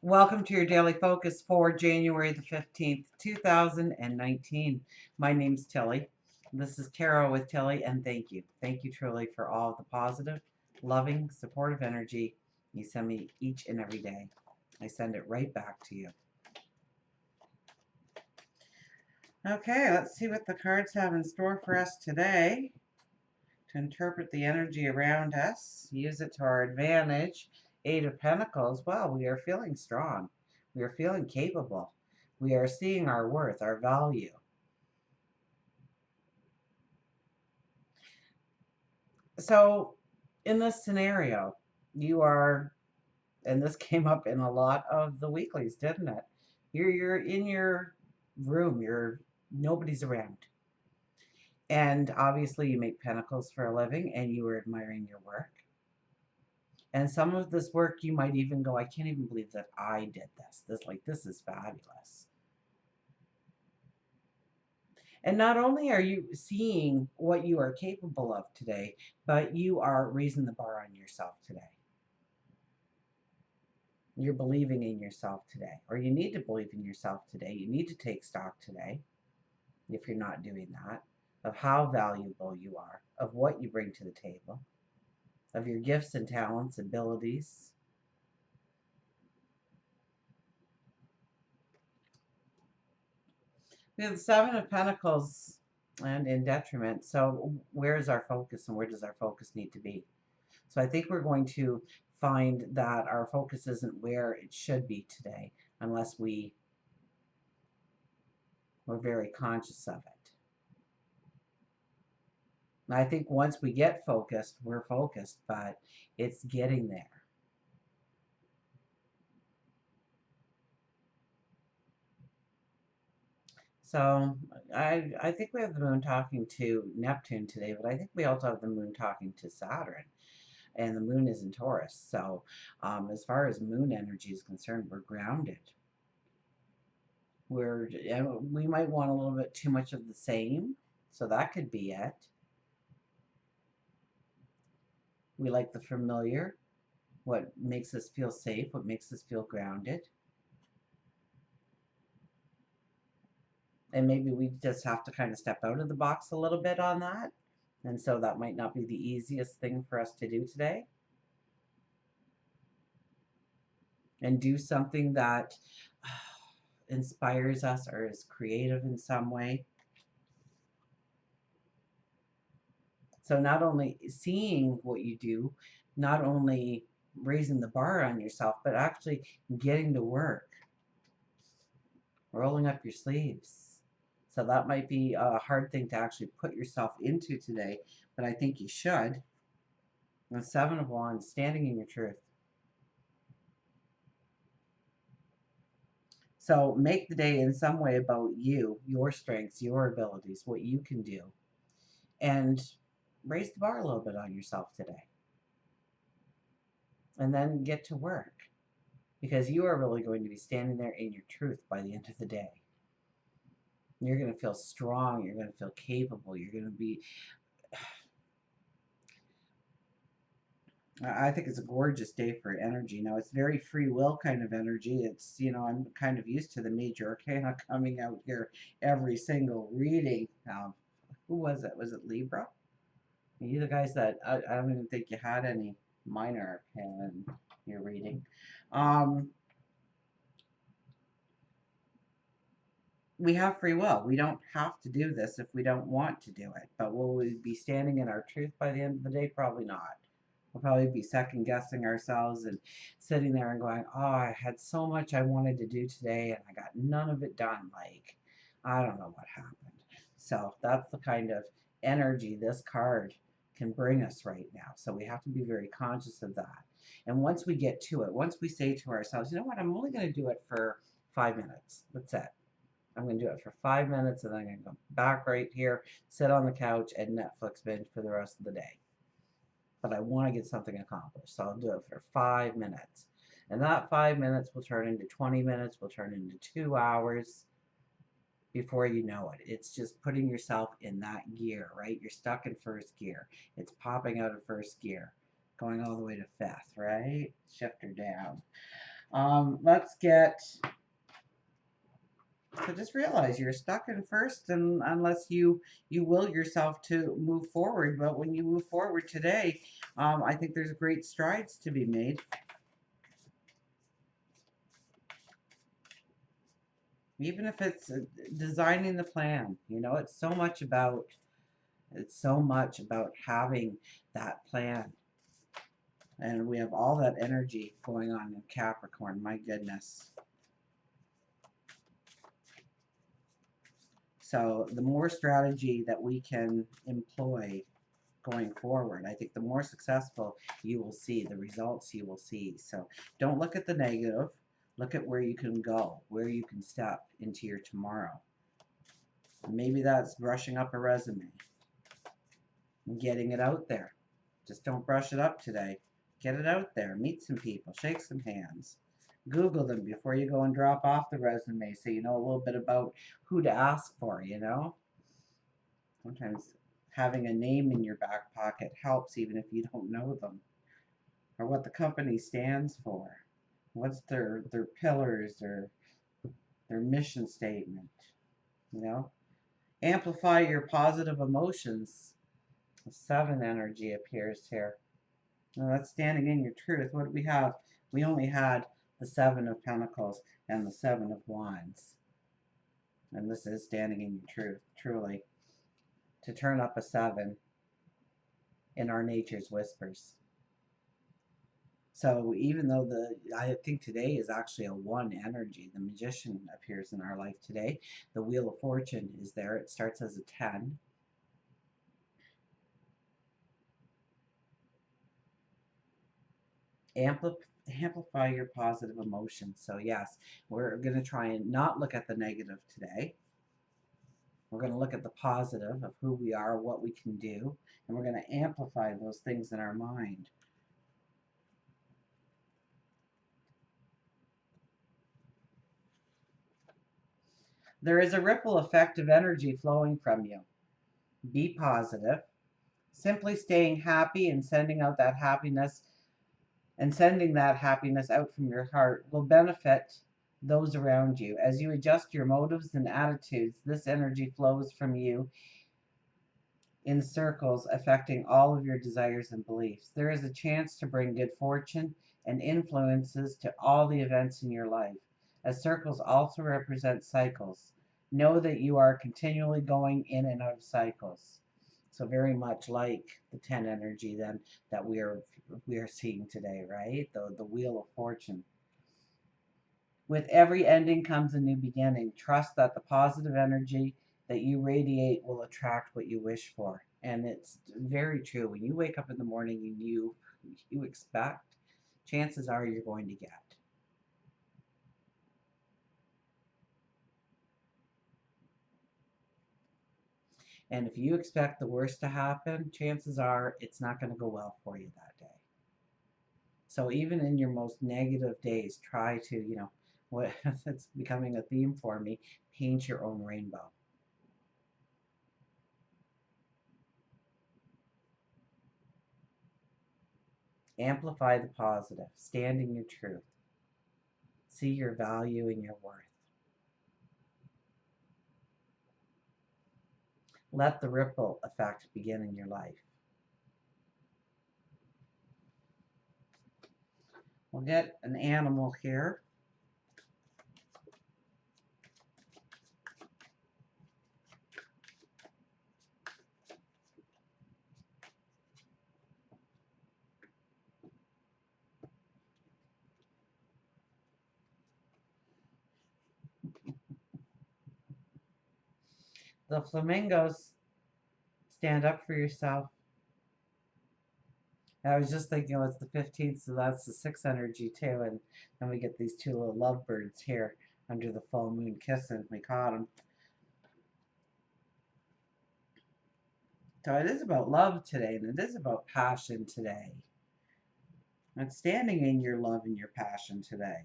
Welcome to your daily focus for January the 15th, 2019. My name's Tilly. This is Tarot with Tilly, and thank you. Thank you truly for all the positive, loving, supportive energy you send me each and every day. I send it right back to you. Okay, let's see what the cards have in store for us today to interpret the energy around us, use it to our advantage. Eight of Pentacles, well, we are feeling strong. We are feeling capable. We are seeing our worth, our value. So, in this scenario, you are, and this came up in a lot of the weeklies, didn't it? You're in your room, nobody's around. And obviously you make pentacles for a living and you are admiring your work. And some of this work you might even go, I can't even believe that I did this. This is fabulous. And not only are you seeing what you are capable of today, but you are raising the bar on yourself today. You're believing in yourself today, or you need to believe in yourself today. You need to take stock today, if you're not doing that, of how valuable you are, of what you bring to the table, of your gifts and talents, abilities. We have the Seven of Pentacles and in detriment. So where is our focus and where does our focus need to be? So I think we're going to find that our focus isn't where it should be today unless we're very conscious of it. And I think once we get focused, we're focused, but it's getting there. So I think we have the moon talking to Neptune today, but I think we also have the moon talking to Saturn. And the moon is in Taurus. So as far as moon energy is concerned, we're grounded. We might want a little bit too much of the same. So that could be it. We like the familiar, what makes us feel safe, what makes us feel grounded. And maybe we just have to kind of step out of the box a little bit on that. And so that might not be the easiest thing for us to do today. And do something that inspires us or is creative in some way. So not only seeing what you do, not only raising the bar on yourself, but actually getting to work, rolling up your sleeves. So that might be a hard thing to actually put yourself into today, but I think you should. The Seven of Wands, standing in your truth. So make the day in some way about you, your strengths, your abilities, what you can do, and raise the bar a little bit on yourself today. And then get to work, because you are really going to be standing there in your truth by the end of the day. You're going to feel strong. You're going to feel capable. You're going to be, I think it's a gorgeous day for energy. Now, it's very free will kind of energy. It's, I'm kind of used to the major arcana coming out here every single reading. Who was it? Was it Libra? You the guys that, I don't even think you had any minor arcana in your reading. We have free will. We don't have to do this if we don't want to do it. But will we be standing in our truth by the end of the day? Probably not. We'll probably be second guessing ourselves and sitting there and going, oh, I had so much I wanted to do today and I got none of it done. Like, I don't know what happened. So that's the kind of energy this card can bring us right now. So we have to be very conscious of that. And once we get to it, once we say to ourselves, you know what, I'm only going to do it for 5 minutes. That's it. I'm going to do it for 5 minutes and then I'm going to go back right here, sit on the couch, and Netflix binge for the rest of the day. But I want to get something accomplished, so I'll do it for 5 minutes. And that 5 minutes will turn into 20 minutes, will turn into 2 hours before you know it. It's just putting yourself in that gear, right? You're stuck in first gear. It's popping out of first gear, going all the way to fifth, right? Shift her down. Let's get, so just realize you're stuck in first, and unless you will yourself to move forward. But when you move forward today, I think there's great strides to be made. Even if it's designing the plan, it's so much about having that plan. And we have all that energy going on in Capricorn, my goodness. So the more strategy that we can employ going forward, I think the more successful you will see, the results you will see. So don't look at the negative. Look at where you can go, where you can step into your tomorrow. Maybe that's brushing up a resume and getting it out there. Just don't brush it up today. Get it out there. Meet some people. Shake some hands. Google them before you go and drop off the resume so you know a little bit about who to ask for, Sometimes having a name in your back pocket helps even if you don't know them or what the company stands for. What's their pillars or their mission statement, you know? Amplify your positive emotions. The 7 energy appears here. Now that's standing in your truth. What do we have? We only had the 7 of Pentacles and the 7 of Wands. And this is standing in your truth, truly. To turn up a 7 in our nature's whispers. So even though I think today is actually a 1 energy, the Magician appears in our life today. The Wheel of Fortune is there. It starts as a 10. Amplify your positive emotions. So yes, we're going to try and not look at the negative today. We're going to look at the positive of who we are, what we can do, and we're going to amplify those things in our mind. There is a ripple effect of energy flowing from you. Be positive. Simply staying happy and sending out that happiness and sending that happiness out from your heart will benefit those around you. As you adjust your motives and attitudes, this energy flows from you in circles, affecting all of your desires and beliefs. There is a chance to bring good fortune and influences to all the events in your life, as circles also represent cycles. Know that you are continually going in and out of cycles. So very much like the 10 energy then that we are seeing today, right? The Wheel of Fortune. With every ending comes a new beginning. Trust that the positive energy that you radiate will attract what you wish for. And it's very true. When you wake up in the morning and you expect, chances are you're going to get. And if you expect the worst to happen, chances are it's not going to go well for you that day. So even in your most negative days, try to, what it's becoming a theme for me, paint your own rainbow. Amplify the positive. Stand in your truth. See your value and your worth. Let the ripple effect begin in your life. We'll get an animal here. The flamingos, stand up for yourself. I was just thinking, it's the 15th, so that's the 6 energy too. And then we get these 2 little lovebirds here under the full moon kissing. We caught them. So it is about love today, and it is about passion today. And standing in your love and your passion today.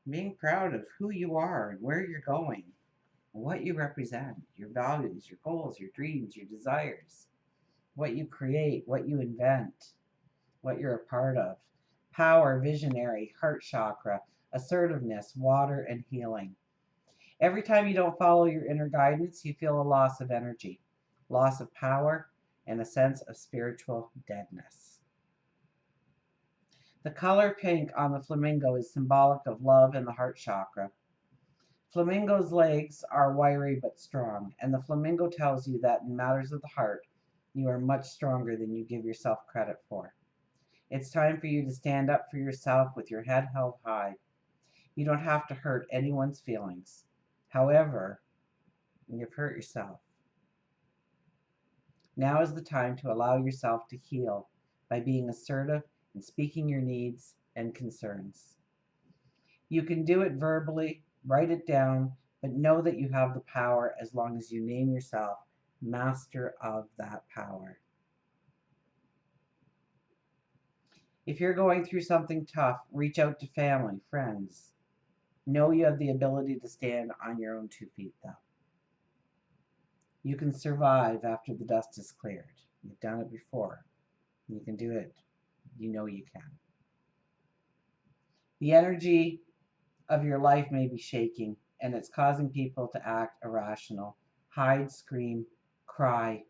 Being proud of who you are and where you're going, and what you represent, your values, your goals, your dreams, your desires, what you create, what you invent, what you're a part of. power, visionary, heart chakra, assertiveness, water, and healing. Every time you don't follow your inner guidance, you feel a loss of energy, loss of power, and a sense of spiritual deadness. The color pink on the flamingo is symbolic of love and the heart chakra. Flamingo's legs are wiry but strong, and the flamingo tells you that in matters of the heart, you are much stronger than you give yourself credit for. It's time for you to stand up for yourself with your head held high. You don't have to hurt anyone's feelings. However, you've hurt yourself. Now is the time to allow yourself to heal by being assertive and speaking your needs and concerns. You can do it verbally, write it down, but know that you have the power as long as you name yourself master of that power. If you're going through something tough, reach out to family, friends. Know you have the ability to stand on your own 2 feet, though. You can survive after the dust is cleared. You've done it before. You can do it. You know you can. The energy of your life may be shaking, and it's causing people to act irrational, hide, scream, cry,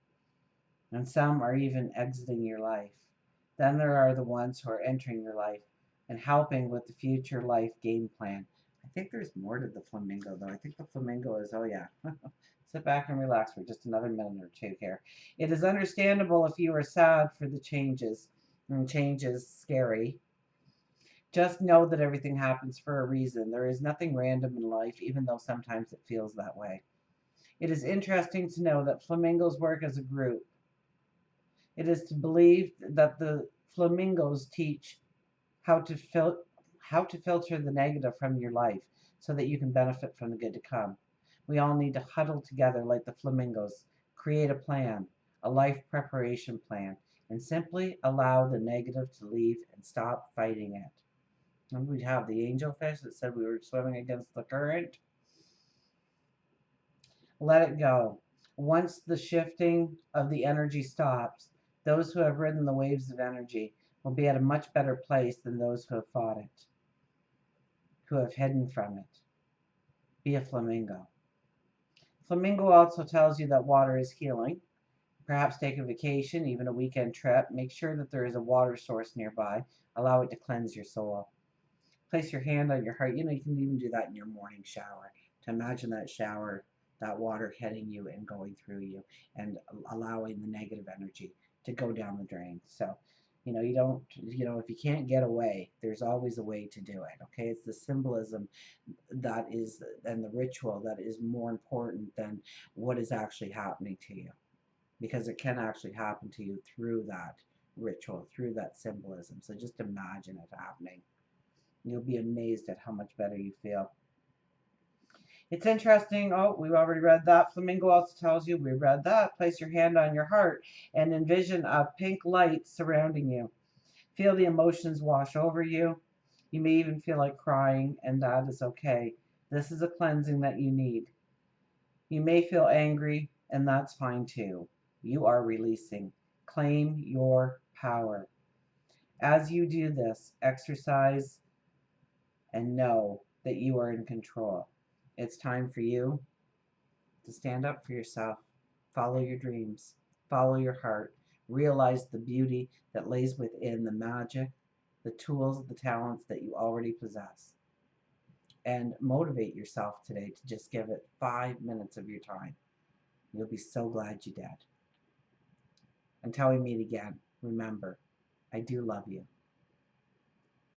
and some are even exiting your life. Then there are the ones who are entering your life and helping with the future life game plan. I think there's more to the flamingo, though. I think the flamingo is, oh yeah. Sit back and relax for just another minute or two here. It is understandable if you are sad for the changes, and change is scary. Just know that everything happens for a reason. There is nothing random in life, even though sometimes it feels that way. It is interesting to know that flamingos work as a group. It is to believe that the flamingos teach how to filter the negative from your life so that you can benefit from the good to come. We all need to huddle together like the flamingos, create a plan, a life preparation plan, and simply allow the negative to leave and stop fighting it. And we'd have the angelfish that said we were swimming against the current. Let it go. Once the shifting of the energy stops, those who have ridden the waves of energy will be at a much better place than those who have fought it, who have hidden from it. Be a flamingo. Flamingo also tells you that water is healing. Perhaps take a vacation, even a weekend trip. Make sure that there is a water source nearby. Allow it to cleanse your soul. Place your hand on your heart. You can even do that in your morning shower. To imagine that shower, that water hitting you and going through you and allowing the negative energy to go down the drain. So, you don't, if you can't get away, there's always a way to do it. Okay. It's the symbolism that is, and the ritual that is more important than what is actually happening to you, because it can actually happen to you through that ritual, through that symbolism. So just imagine it happening. You'll be amazed at how much better you feel. It's interesting. Oh, we've already read that. Flamingo also tells you, we read that. Place your hand on your heart and envision a pink light surrounding you. Feel the emotions wash over you. You may even feel like crying, and that is okay. This is a cleansing that you need. You may feel angry, and that's fine too. You are releasing. Claim your power. As you do this, exercise and know that you are in control. It's time for you to stand up for yourself, follow your dreams, follow your heart, realize the beauty that lays within the magic, the tools, the talents that you already possess. And motivate yourself today to just give it 5 minutes of your time. You'll be so glad you did. Until we meet again, remember, I do love you.